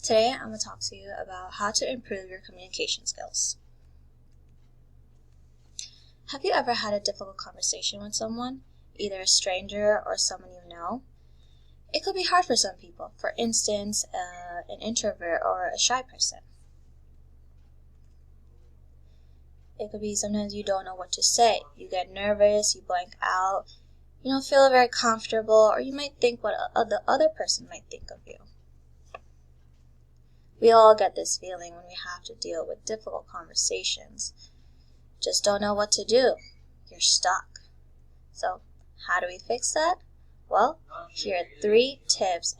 Today I'm going to talk to you about how to improve your communication skills. Have you ever had a difficult conversation with someone, either a stranger or someone you know? It could be hard for some people, for instance, an introvert or a shy person. It could be sometimes you don't know what to say. You get nervous, you blank out, you don't feel very comfortable, or you might think what the other person might think of you. We all get this feeling when we have to deal with difficult conversations. Just don't know what to do. You're stuck. So, how do we fix that? Well, here are 3 tips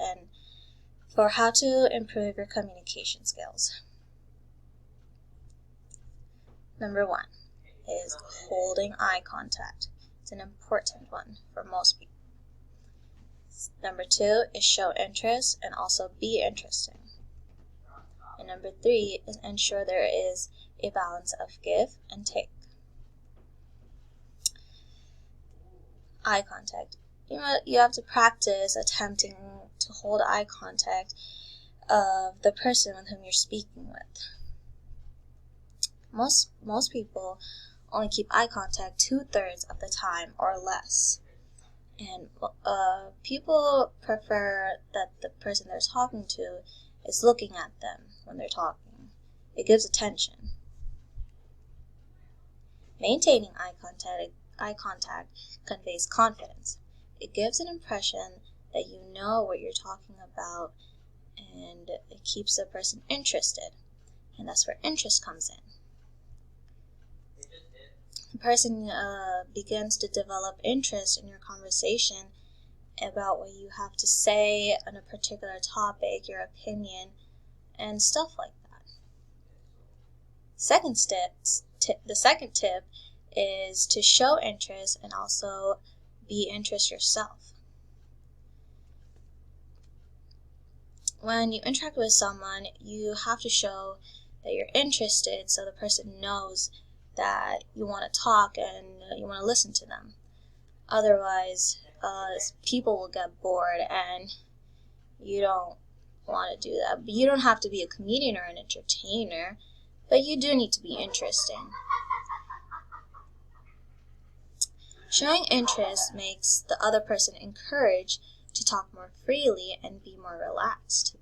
for how to improve your communication skills. Number 1 is holding eye contact. It's an important one for most people. Number 2 is show interest and also be interesting. And number 3 is ensure there is a balance of give and take. Eye contact. You have to practice attempting to hold eye contact of the person with whom you're speaking with. Most people only keep eye contact 2/3 of the time or less. And people prefer that the person they're talking to is looking at them when they're talking. It gives attention. Maintaining eye contact conveys confidence. It gives an impression that you know what you're talking about, and it keeps the person interested. And that's where interest comes in. The person begins to develop interest in your conversation about what you have to say on a particular topic, your opinion, and stuff like that. The second tip is to show interest and also be interested yourself. When you interact with someone, you have to show that you're interested so the person knows that you want to talk and you want to listen to them. Otherwise, people will get bored and you don't want to do that. But you don't have to be a comedian or an entertainer, but you do need to be interesting. Showing interest makes the other person encouraged to talk more freely and be more relaxed.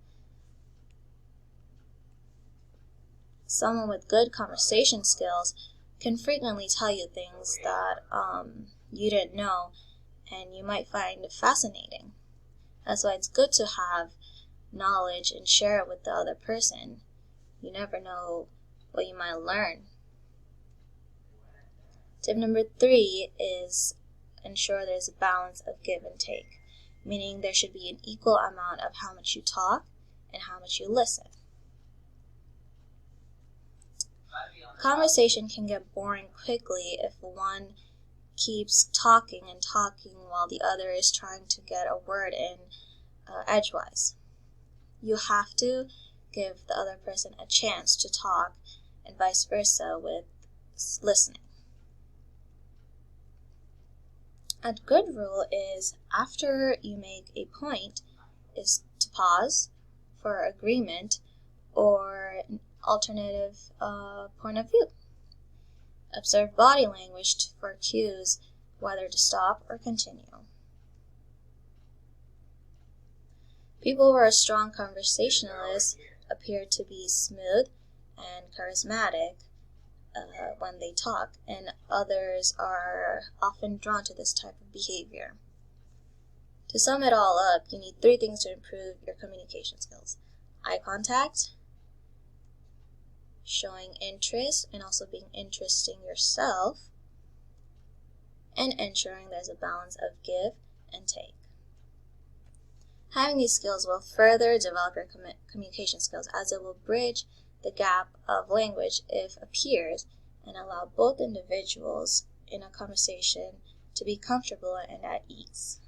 Someone with good conversation skills can frequently tell you things that you didn't know and you might find fascinating. That's why it's good to have knowledge and share it with the other person. You never know what you might learn. Tip number 3 is ensure there's a balance of give and take, meaning there should be an equal amount of how much you talk and how much you listen. Conversation can get boring quickly if one keeps talking and talking while the other is trying to get a word in edgewise. You have to give the other person a chance to talk and vice versa with listening. A good rule is after you make a point is to pause for agreement or an alternative point of view. Observe body language for cues whether to stop or continue. People who are strong conversationalists appear to be smooth and charismatic when they talk, and others are often drawn to this type of behavior. To sum it all up, you need 3 things to improve your communication skills: eye contact, showing interest and also being interesting yourself, and ensuring there's a balance of give and take. Having these skills will further develop your communication skills, as it will bridge the gap of language if appears and allow both individuals in a conversation to be comfortable and at ease.